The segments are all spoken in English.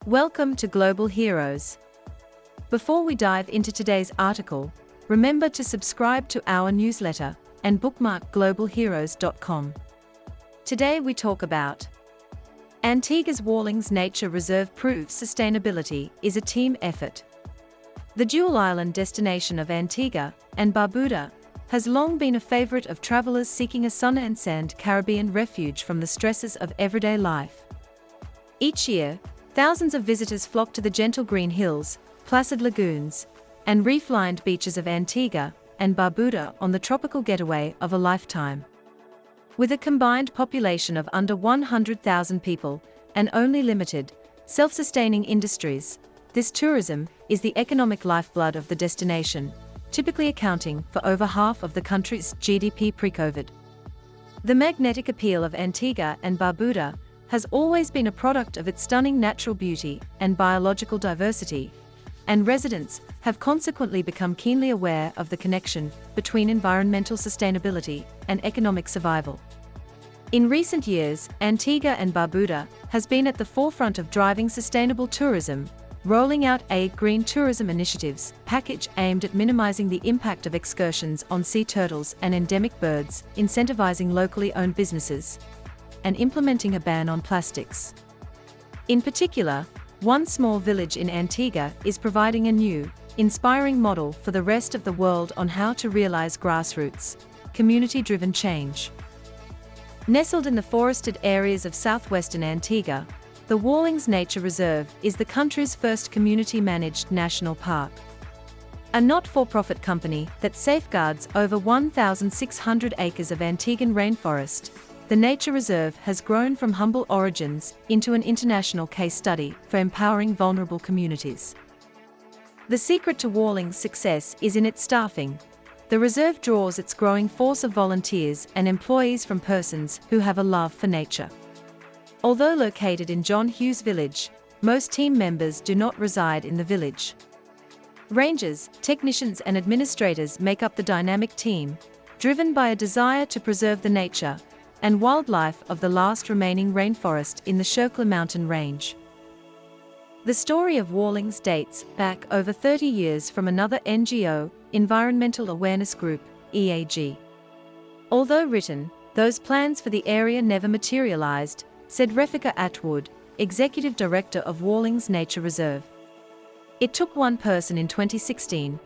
Welcome to Global Heroes. Before we dive into today's article, remember to subscribe to our newsletter and bookmark globalheroes.com. Today we talk about Antigua's Wallings Nature Reserve proves sustainability is a team effort. The dual island destination of Antigua and Barbuda has long been a favorite of travelers seeking a sun and sand Caribbean refuge from the stresses of everyday life. Each year, thousands of visitors flock to the gentle green hills, placid lagoons, and reef-lined beaches of Antigua and Barbuda on the tropical getaway of a lifetime. With a combined population of under 100,000 people and only limited, self-sustaining industries, this tourism is the economic lifeblood of the destination, typically accounting for over half of the country's GDP pre-COVID. The magnetic appeal of Antigua and Barbuda has always been a product of its stunning natural beauty and biological diversity, and residents have consequently become keenly aware of the connection between environmental sustainability and economic survival. In recent years, Antigua and Barbuda has been at the forefront of driving sustainable tourism, rolling out a green tourism initiatives package aimed at minimizing the impact of excursions on sea turtles and endemic birds, incentivizing locally owned businesses, and implementing a ban on plastics. In particular, one small village in Antigua is providing a new, inspiring model for the rest of the world on how to realize grassroots, community-driven change. Nestled in the forested areas of southwestern Antigua, the Wallings Nature Reserve is the country's first community-managed national park. A not-for-profit company that safeguards over 1,600 acres of Antiguan rainforest, the Nature Reserve has grown from humble origins into an international case study for empowering vulnerable communities. The secret to Wallings' success is in its staffing. The reserve draws its growing force of volunteers and employees from persons who have a love for nature. Although located in John Hughes Village, most team members do not reside in the village. Rangers, technicians and administrators make up the dynamic team, driven by a desire to preserve the nature and wildlife of the last remaining rainforest in the Shirkla mountain range. The story of Wallings dates back over 30 years from another NGO, Environmental Awareness Group, EAG. Although written, those plans for the area never materialized, said Refika Atwood, Executive Director of Wallings Nature Reserve. It took one person in 2016,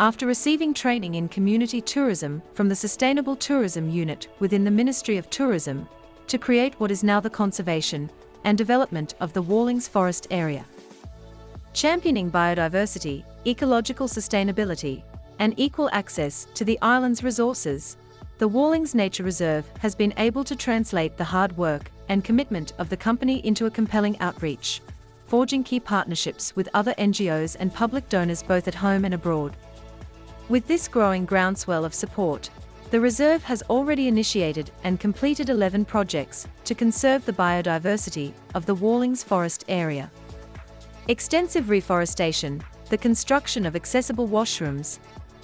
after receiving training in community tourism from the Sustainable Tourism Unit within the Ministry of Tourism, to create what is now the conservation and development of the Wallings Forest area. Championing biodiversity, ecological sustainability, and equal access to the island's resources, the Wallings Nature Reserve has been able to translate the hard work and commitment of the company into a compelling outreach, forging key partnerships with other NGOs and public donors both at home and abroad. With this growing groundswell of support, the reserve has already initiated and completed 11 projects to conserve the biodiversity of the Wallings Forest area. Extensive reforestation, the construction of accessible washrooms,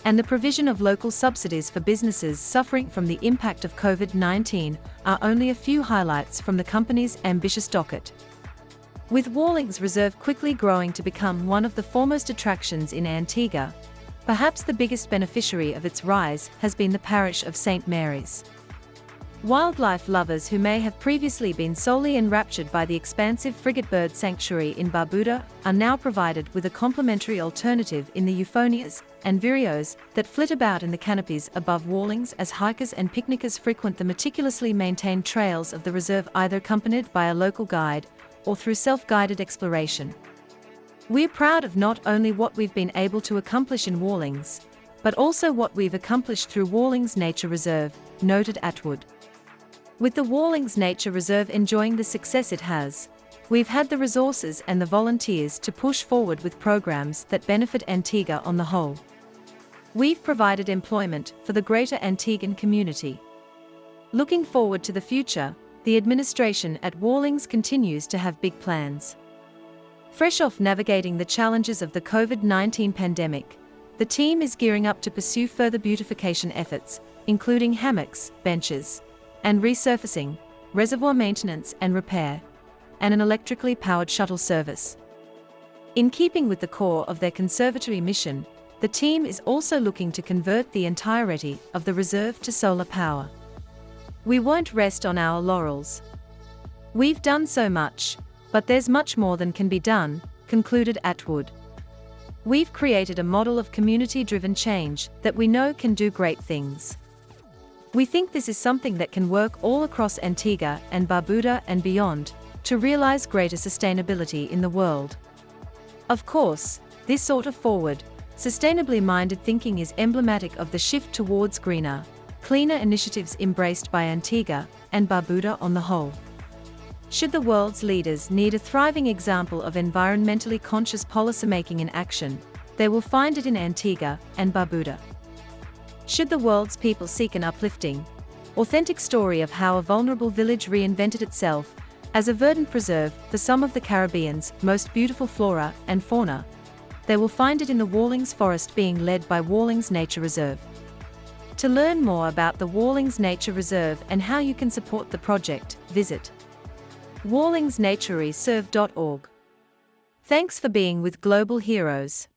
and the provision of local subsidies for businesses suffering from the impact of COVID-19 are only a few highlights from the company's ambitious docket. With Wallings Reserve quickly growing to become one of the foremost attractions in Antigua, perhaps the biggest beneficiary of its rise has been the parish of St. Mary's. Wildlife lovers who may have previously been solely enraptured by the expansive frigate bird sanctuary in Barbuda are now provided with a complementary alternative in the euphonias and vireos that flit about in the canopies above Wallings as hikers and picnickers frequent the meticulously maintained trails of the reserve, either accompanied by a local guide or through self-guided exploration. We're proud of not only what we've been able to accomplish in Wallings, but also what we've accomplished through Wallings Nature Reserve, noted Atwood. With the Wallings Nature Reserve enjoying the success it has, we've had the resources and the volunteers to push forward with programs that benefit Antigua on the whole. We've provided employment for the greater Antiguan community. Looking forward to the future, the administration at Wallings continues to have big plans. Fresh off navigating the challenges of the COVID-19 pandemic, the team is gearing up to pursue further beautification efforts, including hammocks, benches, and resurfacing, reservoir maintenance and repair. and an electrically powered shuttle service. In keeping with the core of their conservatory mission, the team is also looking to convert the entirety of the reserve to solar power. We won't rest on our laurels. We've done so much, but there's much more than can be done, concluded Atwood. We've created a model of community-driven change that we know can do great things. We think this is something that can work all across Antigua and Barbuda and beyond to realize greater sustainability in the world. Of course, this sort of forward, sustainably minded thinking is emblematic of the shift towards greener, cleaner initiatives embraced by Antigua and Barbuda on the whole. Should the world's leaders need a thriving example of environmentally conscious policymaking in action, they will find it in Antigua and Barbuda. Should the world's people seek an uplifting, authentic story of how a vulnerable village reinvented itself as a verdant preserve for some of the Caribbean's most beautiful flora and fauna, they will find it in the Wallings forest being led by Wallings Nature Reserve. To learn more about the Wallings Nature Reserve and how you can support the project, visit wallingsnaturereserve.org. Thanks for being with Global Heroes.